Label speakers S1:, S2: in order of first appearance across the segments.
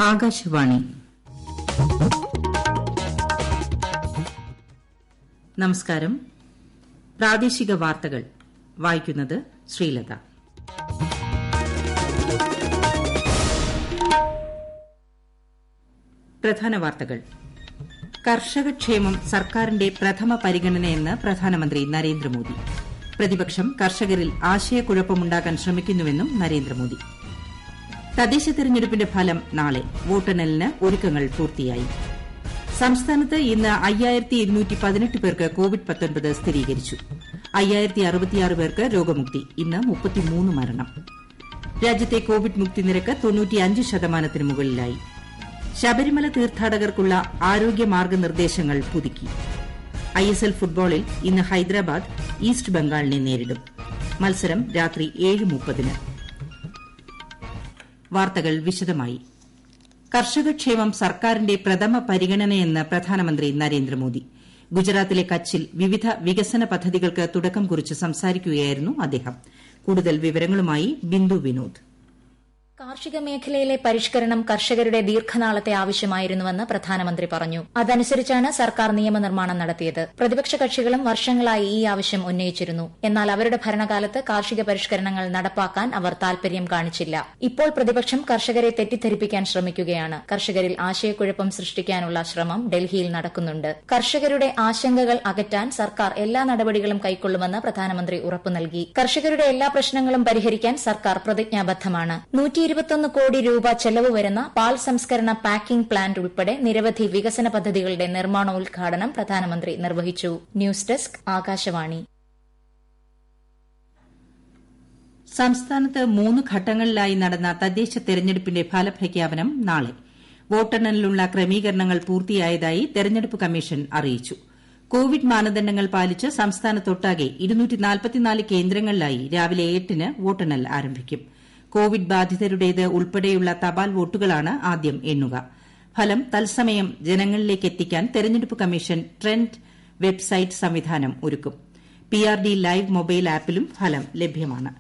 S1: ആകാശവാണി. നമസ്കാരം. പ്രാദേശിക വാർത്തകൾ വായിക്കുന്നത് ശ്രീലത. പ്രധാന വാർത്തകൾ. കർഷകക്ഷേമം സർക്കാരിന്റെ പ്രഥമ പരിഗണനയെന്ന് പ്രധാനമന്ത്രി നരേന്ദ്രമോദി. പ്രതിപക്ഷം കർഷകരിൽ ആശയക്കുഴപ്പമുണ്ടാക്കാൻ ശ്രമിക്കുന്നുവെന്നും നരേന്ദ്രമോദി. തദ്ദേശ തെരഞ്ഞെടുപ്പിന്റെ ഫലം നാളെ. വോട്ടെണ്ണലിന് ഒരുക്കങ്ങൾ പൂർത്തിയായി. സംസ്ഥാനത്ത് ഇന്ന് 5218 പേർക്ക് കോവിഡ്-19 സ്ഥിരീകരിച്ചു. 5066 പേർക്ക് രോഗമുക്തി. ഇന്ന് 33 മരണം. രാജ്യത്തെ കോവിഡ് മുക്തി നിരക്ക് 95% മുകളിലായി. ശബരിമല തീർത്ഥാടകർക്കുള്ള ആരോഗ്യ മാർഗ്ഗനിർദ്ദേശങ്ങൾ പുതുക്കി. ISL ഫുട്ബോളിൽ ഇന്ന് ഹൈദരാബാദ് ഈസ്റ്റ് ബംഗാളിനെ നേരിടും. മത്സരം രാത്രി 7:30-ന്. വാർത്തകൾ വിശദമായി. കർഷകക്ഷേമം സർക്കാരിന്റെ പ്രഥമ പരിഗണനയെന്ന് പ്രധാനമന്ത്രി നരേന്ദ്രമോദി. ഗുജറാത്തിലെ കച്ചിൽ വിവിധ വികസന പദ്ധതികൾക്ക് തുടക്കം കുറിച്ച് സംസാരിക്കുകയായിരുന്നു അദ്ദേഹം. കൂടുതൽ വിവരങ്ങളുമായി ബിന്ദു വിനോദ്.
S2: കാർഷിക മേഖലയിലെ പരിഷ്കരണം കർഷകരുടെ ദീർഘനാളത്തെ ആവശ്യമായിരുന്നുവെന്ന് പ്രധാനമന്ത്രി പറഞ്ഞു. അതനുസരിച്ചാണ് സർക്കാർ നിയമനിർമ്മാണം നടത്തിയത്. പ്രതിപക്ഷ കക്ഷികളും വർഷങ്ങളായി ഈ ആവശ്യം ഉന്നയിച്ചിരുന്നു. എന്നാൽ അവരുടെ ഭരണകാലത്ത് കാർഷിക പരിഷ്കരണങ്ങൾ നടപ്പാക്കാൻ അവർ താൽപര്യം കാണിച്ചില്ല. ഇപ്പോൾ പ്രതിപക്ഷം കർഷകരെ തെറ്റിദ്ധരിപ്പിക്കാൻ ശ്രമിക്കുകയാണ്. കർഷകരിൽ ആശയക്കുഴപ്പം സൃഷ്ടിക്കാനുള്ള ശ്രമം ഡൽഹിയിൽ നടക്കുന്നുണ്ട്. കർഷകരുടെ ആശങ്കകൾ അകറ്റാൻ സർക്കാർ എല്ലാ നടപടികളും കൈക്കൊള്ളുമെന്ന് പ്രധാനമന്ത്രി ഉറപ്പു നൽകി. കർഷകരുടെ എല്ലാ പ്രശ്നങ്ങളും പരിഹരിക്കാൻ സർക്കാർ പ്രതിജ്ഞാബദ്ധമാണ്. 121 കോടി രൂപ ചെലവ് വരുന്ന പാൽ സംസ്കരണ പാക്കിംഗ് പ്ലാന്റ് ഉൾപ്പെടെ നിരവധി വികസന പദ്ധതികളുടെ നിർമ്മാണോദ്ഘാടനം പ്രധാനമന്ത്രി നിർവഹിച്ചു. News desk Akashvani.
S1: സംസ്ഥാനത്ത് 3 ഘട്ടങ്ങളിലായി നടന്ന തദ്ദേശ തെരഞ്ഞെടുപ്പിന്റെ ഫലപ്രഖ്യാപനം നാളെ. വോട്ടെണ്ണലിനുള്ള ക്രമീകരണങ്ങൾ പൂർത്തിയായതായി തെരഞ്ഞെടുപ്പ് കമ്മീഷൻ അറിയിച്ചു. കോവിഡ് മാനദണ്ഡങ്ങൾ പാലിച്ച് സംസ്ഥാനത്തൊട്ടാകെ 244 കേന്ദ്രങ്ങളിലായി രാവിലെ 8-ന് വോട്ടെണ്ണൽ ആരംഭിക്കും. കോവിഡ് ബാധിതരുടേത് ഉൾപ്പെടെയുള്ള തപാൽ വോട്ടുകളാണ് ആദ്യം എണ്ണുക. ഫലം തത്സമയം ജനങ്ങളിലേക്ക് എത്തിക്കാൻ തെരഞ്ഞെടുപ്പ് കമ്മീഷൻ ട്രെൻഡ് വെബ്സൈറ്റ് സംവിധാനം ഒരുക്കും. PRD ലൈവ് മൊബൈൽ ആപ്പിലും ഫലം ലഭ്യമാണ്.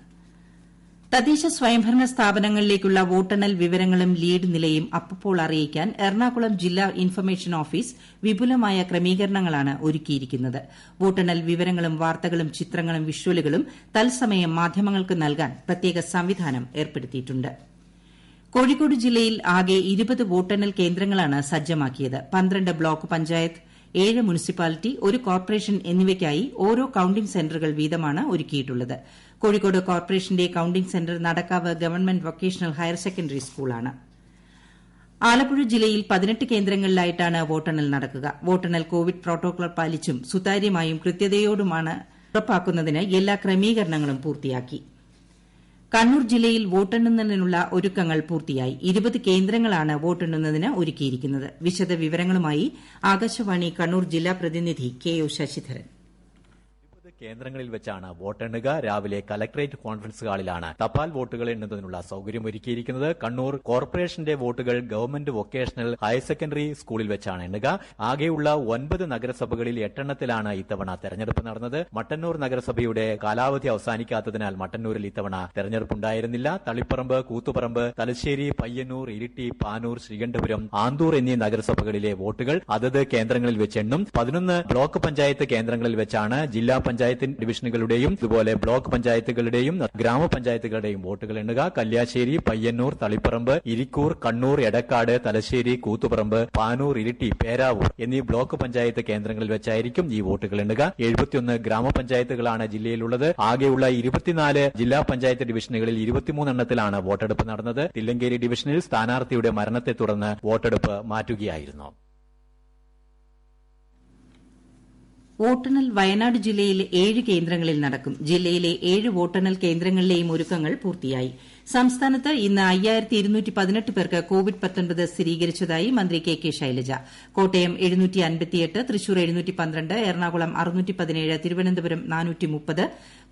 S1: തദ്ദേശ സ്വയംഭരണ സ്ഥാപനങ്ങളിലേക്കുള്ള വോട്ടെണ്ണൽ വിവരങ്ങളും ലീഡ് നിലയും അപ്പോൾ അറിയിക്കാൻ എറണാകുളം ജില്ലാ ഇൻഫർമേഷൻ ഓഫീസ് വിപുലമായ ക്രമീകരണങ്ങളാണ് ഒരുക്കിയിരിക്കുന്നത്. വോട്ടെണ്ണൽ വിവരങ്ങളും വാർത്തകളും ചിത്രങ്ങളും വിഷ്വലുകളും തത്സമയം മാധ്യമങ്ങൾക്ക് നൽകാൻ പ്രത്യേക സംവിധാനം ഏർപ്പെടുത്തിയിട്ടുണ്ട്. കോഴിക്കോട് ജില്ലയിൽ ആകെ 20 വോട്ടെണ്ണൽ കേന്ദ്രങ്ങളാണ് സജ്ജമാക്കിയത്. 12 ബ്ലോക്ക് പഞ്ചായത്ത്, 7 മുനിസിപ്പാലിറ്റി, 1 കോർപ്പറേഷൻ എന്നിവയ്ക്കായി ഓരോ കൌണ്ടിംഗ് സെന്ററുകൾ വീതമാണ് ഒരുക്കിയിട്ടുള്ളത്. കോഴിക്കോട് കോർപ്പറേഷന്റെ counting centre Nadakkavu government vocational higher secondary സ്കൂളാണ്. ആലപ്പുഴ ജില്ലയിൽ 18 കേന്ദ്രങ്ങളിലായിട്ടാണ് വോട്ടെണ്ണൽ നടക്കുക. വോട്ടെണ്ണൽ കോവിഡ് പ്രോട്ടോകോൾ പാലിച്ചും സുതാര്യമായും കൃത്യതയോടുമാണ് ഉറപ്പാക്കുന്നതിന് എല്ലാ ക്രമീകരണങ്ങളും പൂർത്തിയാക്കി. കണ്ണൂർ ജില്ലയിൽ വോട്ടെണ്ണലിനുള്ള ഒരുക്കങ്ങൾ പൂർത്തിയായി. 20 കേന്ദ്രങ്ങളാണ് വോട്ടെണ്ണുന്നതിന് ഒരുക്കിയിരിക്കുന്നത്. വിശദ വിവരങ്ങളുമായി ആകാശവാണി കണ്ണൂർ ജില്ലാ പ്രതിനിധി KO ശശിധരൻ.
S3: കേന്ദ്രങ്ങളിൽ വെച്ചാണ് വോട്ടെണ്ണുക. രാവിലെ കലക്ടറേറ്റ് കോൺഫറൻസ് ഹാളിലാണ് തപാൽ വോട്ടുകൾ എണ്ണുന്നതിനുള്ള സൌകര്യം ഒരുക്കിയിരിക്കുന്നത്. കണ്ണൂർ കോർപ്പറേഷന്റെ വോട്ടുകൾ ഗവൺമെന്റ് വൊക്കേഷണൽ ഹയർ സെക്കൻഡറി സ്കൂളിൽ വെച്ചാണ് എണ്ണുക. ആകെയുള്ള 9 നഗരസഭകളിൽ 8 എണ്ണത്തിലാണ് ഇത്തവണ തെരഞ്ഞെടുപ്പ് നടന്നത്. മട്ടന്നൂർ നഗരസഭയുടെ കാലാവധി അവസാനിക്കാത്തതിനാൽ മട്ടന്നൂരിൽ ഇത്തവണ തെരഞ്ഞെടുപ്പുണ്ടായിരുന്നില്ല. തളിപ്പറമ്പ്, കൂത്തുപറമ്പ്, തലശ്ശേരി, പയ്യന്നൂർ, ഇരിട്ടി, പാനൂർ, ശ്രീകണ്ഠപുരം, ആന്തൂർ എന്നീ നഗരസഭകളിലെ വോട്ടുകൾ അതത് കേന്ദ്രങ്ങളിൽ വെച്ച് എണ്ണും. 11 ബ്ലോക്ക് പഞ്ചായത്ത് കേന്ദ്രങ്ങളിൽ വെച്ചാണ് ജില്ലാ പഞ്ചായത്ത് ഡിവിഷനുകളുടെയും ഇതുപോലെ ബ്ലോക്ക് പഞ്ചായത്തുകളുടെയും ഗ്രാമപഞ്ചായത്തുകളുടെയും വോട്ടുകൾ എണ്ണുക. കല്യാശ്ശേരി, പയ്യന്നൂർ, തളിപ്പറമ്പ്, ഇരിക്കൂർ, കണ്ണൂർ, എടക്കാട്, തലശ്ശേരി, കൂത്തുപറമ്പ്, പാനൂർ, ഇരിട്ടി, പേരാവൂർ എന്നീ ബ്ലോക്ക് പഞ്ചായത്ത് കേന്ദ്രങ്ങളിൽ വെച്ചായിരിക്കും ഈ വോട്ടുകൾ എണ്ണുക. 71 ഗ്രാമപഞ്ചായത്തുകളാണ് ജില്ലയിലുള്ളത്. ആകെയുള്ള 24 ജില്ലാ പഞ്ചായത്ത് ഡിവിഷനുകളിൽ 23 എണ്ണത്തിലാണ് വോട്ടെടുപ്പ് നടന്നത്. തില്ലങ്കേരി ഡിവിഷനിൽ സ്ഥാനാർത്ഥിയുടെ മരണത്തെ തുടർന്ന് വോട്ടെടുപ്പ് മാറ്റുകയായിരുന്നു.
S1: വോട്ടെണ്ണൽ വയനാട് ജില്ലയിൽ 7 കേന്ദ്രങ്ങളിൽ നടക്കും. ജില്ലയിലെ 7 വോട്ടെണ്ണൽ കേന്ദ്രങ്ങളിലെയും ഒരുക്കങ്ങൾ പൂർത്തിയായി. സംസ്ഥാനത്ത് ഇന്ന് 5218 പേർക്ക് കോവിഡ്-19 സ്ഥിരീകരിച്ചതായി മന്ത്രി KK ശൈലജ. കോട്ടയം 758, തൃശൂർ 712, എറണാകുളം 617, തിരുവനന്തപുരം 430,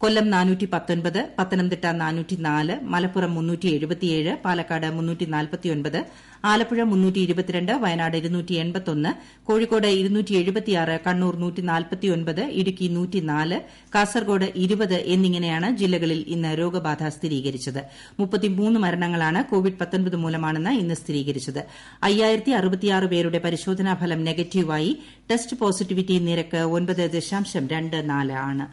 S1: കൊല്ലം 419, പത്തനംതിട്ട 404, മലപ്പുറം 377, പാലക്കാട് 349, ആലപ്പുഴ 322, വയനാട് 281, കോഴിക്കോട് 276, കണ്ണൂർ 149, ഇടുക്കി 104, കാസർഗോഡ് 20 എന്നിങ്ങനെയാണ് ജില്ലകളിൽ ഇന്ന് രോഗബാധ സ്ഥിരീകരിച്ചത്. 33 മരണങ്ങളാണ് കോവിഡ്-19 മൂലമാണെന്ന് ഇന്ന് സ്ഥിരീകരിച്ചത്. 5066 പേരുടെ പരിശോധനാ ഫലം നെഗറ്റീവായി. ടെസ്റ്റ് പോസിറ്റിവിറ്റി നിരക്ക് 9.24 ആണ്.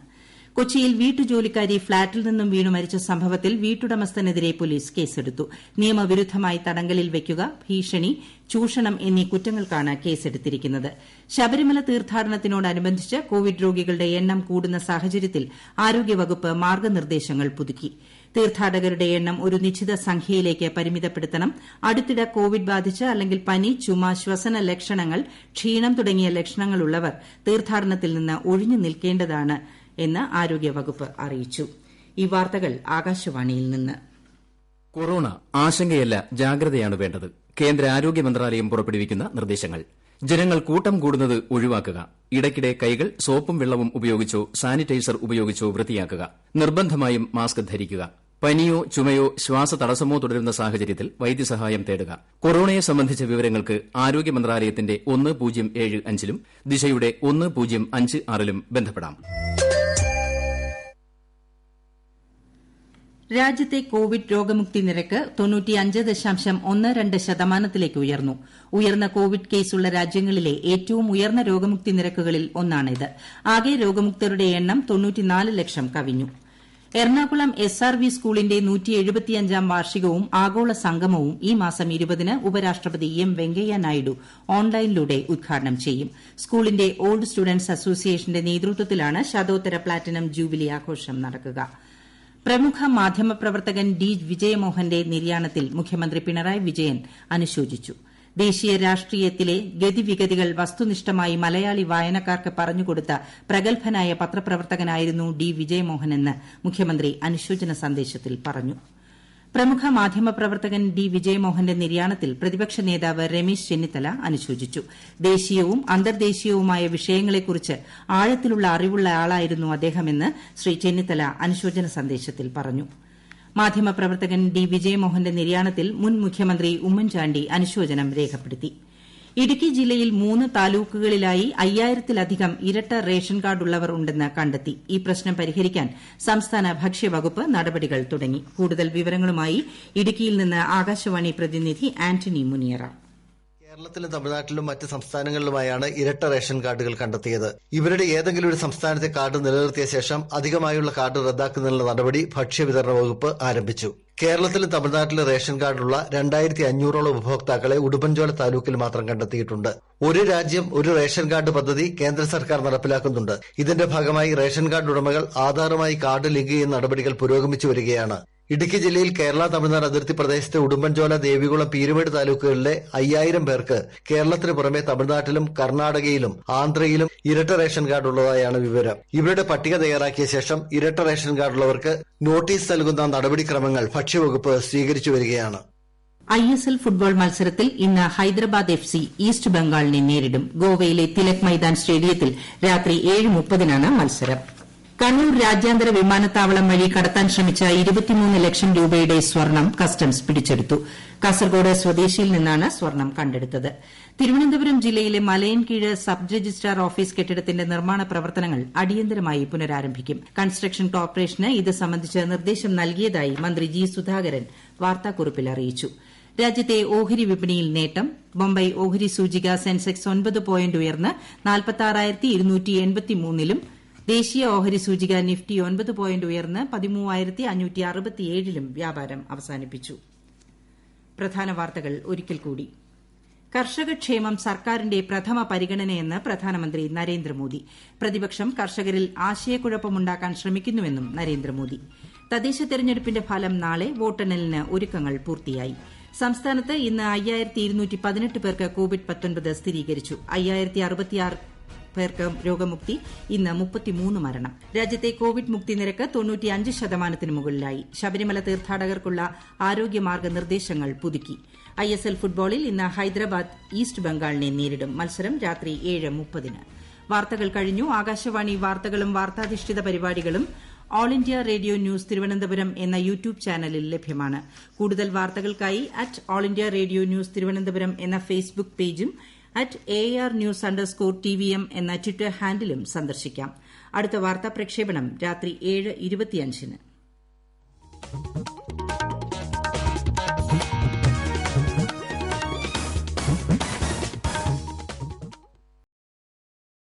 S1: കൊച്ചിയിൽ വീട്ടുജോലിക്കാരി ഫ്ളാറ്റിൽ നിന്നും വീണു മരിച്ച സംഭവത്തിൽ വീട്ടുടമസ്ഥനെതിരെ പോലീസ് കേസെടുത്തു. നിയമവിരുദ്ധമായി തടങ്കലിൽ വയ്ക്കുക, ഭീഷണി, ചൂഷണം എന്നീ കുറ്റങ്ങൾക്കാണ് കേസെടുത്തിരിക്കുന്നത്. ശബരിമല തീർത്ഥാടനത്തോടനുബന്ധിച്ച് കോവിഡ് രോഗികളുടെ എണ്ണം കൂടുന്ന സാഹചര്യത്തിൽ ആരോഗ്യവകുപ്പ് മാർഗ്ഗനിർദ്ദേശങ്ങൾ പുതുക്കി. തീർത്ഥാടകരുടെ എണ്ണം ഒരു നിശ്ചിത സംഖ്യയിലേക്ക് പരിമിതപ്പെടുത്തണം. അടുത്തിടെ കോവിഡ് ബാധിച്ച് അല്ലെങ്കിൽ പനി, ചുമ, ശ്വസന ലക്ഷണങ്ങൾ, ക്ഷീണം തുടങ്ങിയ ലക്ഷണങ്ങളുള്ളവർ തീർത്ഥാടനത്തിൽ നിന്ന് ഒഴിഞ്ഞു നിൽക്കേണ്ടതാണ് എന്ന് ആരോഗ്യവകുപ്പ് അറിയിച്ചു. ഈ വാർത്തകൾ ആകാശവാണിയിൽ നിന്ന്.
S4: കൊറോണ ആശങ്കയല്ല, ജാഗ്രതയാണ് വേണ്ടത്. കേന്ദ്ര ആരോഗ്യ മന്ത്രാലയം പുറപ്പെടുവിക്കുന്ന നിർദ്ദേശങ്ങൾ. ജനങ്ങൾ കൂട്ടം കൂടുന്നത് ഒഴിവാക്കുക. ഇടയ്ക്കിടെ കൈകൾ സോപ്പും വെള്ളവും ഉപയോഗിച്ചോ സാനിറ്റൈസർ ഉപയോഗിച്ചോ വൃത്തിയാക്കുക. നിർബന്ധമായും മാസ്ക് ധരിക്കുക. പനിയോ ചുമയോ ശ്വാസതടസ്സമോ തുടരുന്ന സാഹചര്യത്തിൽ വൈദ്യസഹായം തേടുക. കൊറോണയെ സംബന്ധിച്ച വിവരങ്ങൾക്ക് ആരോഗ്യ മന്ത്രാലയത്തിന്റെ 1075ലും ദിശയുടെ 1056ലും ബന്ധപ്പെടാം.
S1: രാജ്യത്തെ കോവിഡ് രോഗമുക്തി നിരക്ക് 95.12% ഉയർന്നു. ഉയർന്ന കോവിഡ് കേസുള്ള രാജ്യങ്ങളിലെ ഏറ്റവും ഉയർന്ന രോഗമുക്തി നിരക്കുകളിൽ ഒന്നാണിത്. ആകെ രോഗമുക്തരുടെ എണ്ണം 94 ലക്ഷം കവിഞ്ഞു. എറണാകുളം SRV സ്കൂളിന്റെ 175ാം വാർഷികവും ആഗോള സംഗമവും ഈ മാസം 20-ന് ഉപരാഷ്ട്രപതി എം വെങ്കയ്യ നായിഡു ഓൺലൈനിലൂടെ ഉദ്ഘാടനം ചെയ്യും. സ്കൂളിന്റെ ഓൾഡ് സ്റ്റുഡന്റ്സ് അസോസിയേഷന്റെ നേതൃത്വത്തിലാണ് ശതോത്തര പ്ലാറ്റിനം ജൂബിലി ആഘോഷം നടക്കുക. പ്രമുഖ മാധ്യമപ്രവർത്തകൻ ഡി വിജയമോഹന്റെ നിര്യാണത്തിൽ മുഖ്യമന്ത്രി പിണറായി വിജയൻ അനുശോചിച്ചു. ദേശീയ രാഷ്ട്രീയത്തിലെ ഗതിവിഗതികൾ വസ്തുനിഷ്ഠമായി മലയാളി വായനക്കാർക്ക് പറഞ്ഞുകൊടുത്ത പ്രഗത്ഭനായ പത്രപ്രവർത്തകനായിരുന്നു ഡി വിജയമോഹനെന്ന് മുഖ്യമന്ത്രി അനുശോചന സന്ദേശത്തിൽ പറഞ്ഞു. പ്രമുഖ മാധ്യമപ്രവർത്തകൻ ഡി വിജയമോഹന്റെ നിര്യാണത്തിൽ പ്രതിപക്ഷ നേതാവ് രമേശ് ചെന്നിത്തല അനുശോചിച്ചു. ദേശീയവും അന്തർദേശീയവുമായ വിഷയങ്ങളെക്കുറിച്ച് ആഴത്തിലുള്ള അറിവുള്ള ആളായിരുന്നു അദ്ദേഹമെന്ന് ശ്രീ ചെന്നിത്തല അനുശോചന സന്ദേശത്തിൽ പറഞ്ഞു. മാധ്യമപ്രവർത്തകൻ ഡി വിജയമോഹന്റെ നിര്യാണത്തിൽ മുൻ മുഖ്യമന്ത്രി ഉമ്മൻചാണ്ടി അനുശോചനം രേഖപ്പെടുത്തി. ഇടുക്കി ജില്ലയിൽ 3 താലൂക്കുകളിലായി 5000-ത്തിലധികം ഇരട്ട റേഷൻ കാർഡുള്ളവർ ഉണ്ടെന്ന് കണ്ടെത്തി. ഈ പ്രശ്നം പരിഹരിക്കാൻ സംസ്ഥാന ഭക്ഷ്യവകുപ്പ് നടപടികൾ തുടങ്ങി. കൂടുതൽ വിവരങ്ങളുമായി ഇടുക്കിയിൽ നിന്ന് ആകാശവാണി പ്രതിനിധി ആന്റണി മുനിയറ.
S5: കേരളത്തിലും തമിഴ്നാട്ടിലും മറ്റ് സംസ്ഥാനങ്ങളിലുമായാണ് ഇരട്ട റേഷൻ കാർഡുകൾ കണ്ടെത്തിയത്. ഇവരുടെ ഏതെങ്കിലും ഒരു സംസ്ഥാനത്തെ കാർഡ് നിലനിർത്തിയ ശേഷം അധികമായുള്ള കാർഡ് റദ്ദാക്കുന്നതിനുള്ള നടപടി ഭക്ഷ്യവിതരണ വകുപ്പ് ആരംഭിച്ചു. കേരളത്തിലും തമിഴ്നാട്ടിലും റേഷൻ കാർഡുള്ള 2500ഓളം ഉപഭോക്താക്കളെ ഉടുമ്പൻചോല താലൂക്കിൽ മാത്രം കണ്ടെത്തിയിട്ടുണ്ട്. ഒരു രാജ്യം ഒരു റേഷൻ കാർഡ് പദ്ധതി കേന്ദ്ര സർക്കാർ നടപ്പിലാക്കുന്നുണ്ട്. ഇതിന്റെ ഭാഗമായി റേഷൻ കാർഡ് ഉടമകൾ ആധാറുമായി കാർഡ് ലിങ്ക് ചെയ്യുന്ന നടപടികൾ പുരോഗമിച്ചു വരികയാണ്. ഇടുക്കി ജില്ലയിൽ കേരള തമിഴ്നാട് അതിർത്തി പ്രദേശത്തെ ഉടുമ്പൻചോല, ദേവികുളം, പീരുമേട് താലൂക്കുകളിലെ 5000 പേർക്ക് കേരളത്തിന് പുറമെ തമിഴ്നാട്ടിലും കർണാടകയിലും ആന്ധ്രയിലും ഇരട്ട റേഷൻ കാർഡ് ഉള്ളതായാണ് വിവരം. ഇവരുടെ പട്ടിക തയ്യാറാക്കിയ ശേഷം ഇരട്ട റേഷൻ കാർഡുള്ളവർക്ക് നോട്ടീസ് നൽകുന്ന നടപടിക്രമങ്ങൾ ഭക്ഷ്യവകുപ്പ് സ്വീകരിച്ചു വരികയാണ്.
S1: ISL ഫുട്ബോൾ മത്സരത്തിൽ ഇന്ന് ഹൈദരാബാദ് FC ഈസ്റ്റ് ബംഗാളിനെ നേരിടും. ഗോവയിലെ തിലക് മൈതാൻ സ്റ്റേഡിയത്തിൽ രാത്രി 7:30-നാണ് മത്സരം. കണ്ണൂർ രാജ്യാന്തര വിമാനത്താവളം വഴി കടത്താൻ ശ്രമിച്ച 23 ലക്ഷം രൂപയുടെ സ്വർണം കസ്റ്റംസ് പിടിച്ചെടുത്തു. കാസർഗോഡ് സ്വദേശിയിൽ നിന്നാണ് സ്വർണം കണ്ടെടുത്തത്. തിരുവനന്തപുരം ജില്ലയിലെ മലയൻകീഴ് സബ് രജിസ്ട്രാർ ഓഫീസ് കെട്ടിടത്തിന്റെ നിർമ്മാണ പ്രവർത്തനങ്ങൾ അടിയന്തരമായി പുനരാരംഭിക്കും. കൺസ്ട്രക്ഷൻ കോർപ്പറേഷന് ഇത് സംബന്ധിച്ച് നിർദ്ദേശം നൽകിയതായി മന്ത്രി ജി സുധാകരൻ വാർത്താക്കുറിപ്പിൽ അറിയിച്ചു. രാജ്യത്തെ ഓഹരി വിപണിയിൽ നേട്ടം. ബൊംബൈ ഓഹരി സൂചിക സെൻസെക്സ് 9 പോയിന്റ് ഉയർന്ന് 46,283-ലും ദേശീയ ഓഹരി സൂചിക നിഫ്റ്റി 9 പോയിന്റ് ഉയർന്ന് 13,567-ലും വ്യാപാരം അവസാനിപ്പിച്ചു. പ്രധാന വാർത്തകൾ ഒരിക്കൽ കൂടി. കർഷകക്ഷേമം സർക്കാരിന്റെ പ്രഥമ പരിഗണനയെന്ന് പ്രധാനമന്ത്രി നരേന്ദ്രമോദി. പ്രതിപക്ഷം കർഷകരിൽ ആശയക്കുഴപ്പമുണ്ടാക്കാൻ ശ്രമിക്കുന്നുവെന്നും നരേന്ദ്രമോദി. തദ്ദേശ തെരഞ്ഞെടുപ്പിന്റെ ഫലം നാളെ. വോട്ടെണ്ണലിന് ഒരുക്കങ്ങൾ പൂർത്തിയായി. സംസ്ഥാനത്ത് ഇന്ന് 5218 പേർക്ക് കോവിഡ്-19 സ്ഥിരീകരിച്ചു. 5066 പേർക്ക് രോഗമുക്തി. ഇന്ന് 33 മരണം. രാജ്യത്തെ കോവിഡ് മുക്തി നിരക്ക് 95%-ന് മുകളിലായി. ശബരിമല തീർത്ഥാടകർക്കുള്ള ആരോഗ്യ മാർഗ്ഗനിർദ്ദേശങ്ങൾ പുതുക്കി. ISL ഫുട്ബോളിൽ ഇന്ന് ഹൈദരാബാദ് ഈസ്റ്റ് ബംഗാളിനെ നേരിടും. മത്സരം രാത്രി 7:30-ന്. വാർത്തകൾ കഴിഞ്ഞു. ആകാശവാണി വാർത്തകളും വാർത്താധിഷ്ഠിത പരിപാടികളും all India radio news Thiruvananthapuram എന്ന യൂട്യൂബ് ചാനലിൽ ലഭ്യമാണ്. കൂടുതൽ വാർത്തകൾക്കായി @all India radio news Thiruvananthapuram എന്ന ഫേസ്ബുക്ക് പേജും @AR_News_TVM എന്ന ട്വിറ്റർ ഹാൻഡിലും സന്ദർശിക്കാം. അടുത്ത വാർത്താ പ്രക്ഷേപണം രാത്രി 7:25-ന്.